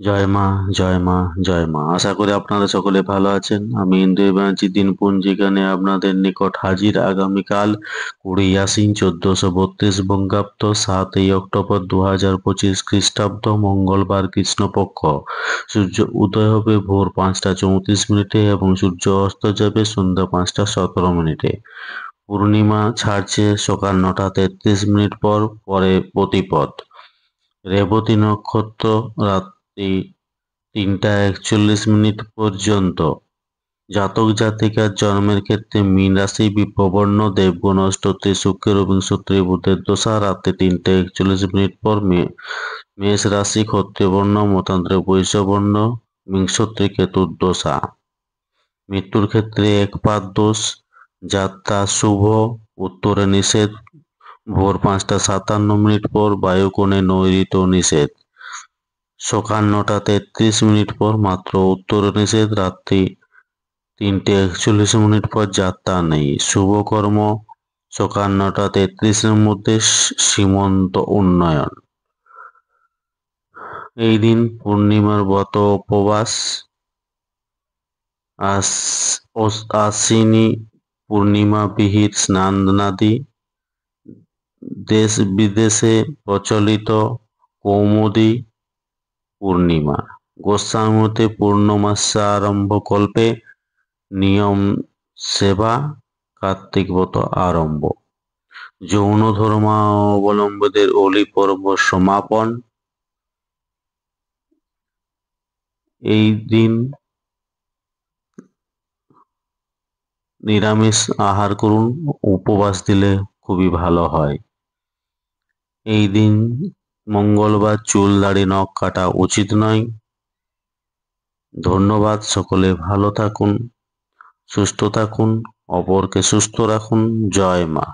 জয় মা, জয় মা, জয় মা। আশা করি আপনারা সকলে ভালো আছেন। আমি ইন্দ্রিয় ব্যানার্জি দিনপঞ্জিকা নিয়ে আপনাদের নিকট হাজির। আগামীকাল 20 আশ্বিন 1432 বঙ্গাব্দ, 7ই অক্টোবর 2025 খ্রিস্টাব্দ, মঙ্গলবার, কৃষ্ণপক্ষ। সূর্য উদয় হবে ভোর 5টা 34 মিনিটে এবং সূর্য অস্ত যাবে সন্ধ্যা 5টা 17 মিনিটে। পূর্ণিমা ছাড়ছে সকাল 9টা 33 মিনিট পর, পরে প্রতিপদ। রেবতী নক্ষত্র রাত্রি 3টা 41 মিনিট পর্যন্ত। জাতক জাতিকার জন্মের ক্ষেত্রে মীন রাশি বিপ্রবর্ণ, দেবগুণ অষ্টত্রী শুক্রের ও বিংশত্রী বুধের দশা রাত্রি 3টা 41 মিনিট পর। মেষ রাশি ক্ষত্রিয়বর্ণ, মতান্তরে বৈশ্যবর্ণ, বিংশত্রী কেতুর দশা। মৃত্যুর ক্ষেত্রে একপাত দোষ, যাত্রা শুভ, উত্তরে নিষেধ, ভোর 5টা 57 মিনিট পর, বায়ুকোণে নৈঋত্য নিষেধ। সকাল 9টা 33 মিনিট পর মাত্র উত্তর নিষেধ, রাত্রি 3টা 41 মিনিট পর যাত্রা নেই। শুভকর্ম সকাল 9টা 33-এর মধ্যে সীমন্ত উন্নয়ন। এই দিন পূর্ণিমার ব্রত উপবাস, আশ্বিনী পূর্ণিমা বিহিত স্নানাদি, দেশ বিদেশে প্রচলিত কৌমুদী পূর্ণিমা। গোস্বামী মতে পূর্ণমাস্যারম্ভ কল্পে নিয়ম সেবা, কার্তিক ব্রত আরম্ভ। যৌন ধর্মাবলম্বীদের হোলি পর্ব সমাপন। এই দিন নিরামিষ আহার করুন, উপবাস দিলে খুবই ভালো হয়। এই দিন মঙ্গলবার চুল দাড়ি নখ কাটা উচিত নয়। ধন্যবাদ। সকলে ভালো থাকুন, সুস্থ থাকুন, অপরকে সুস্থ রাখুন। জয় মা।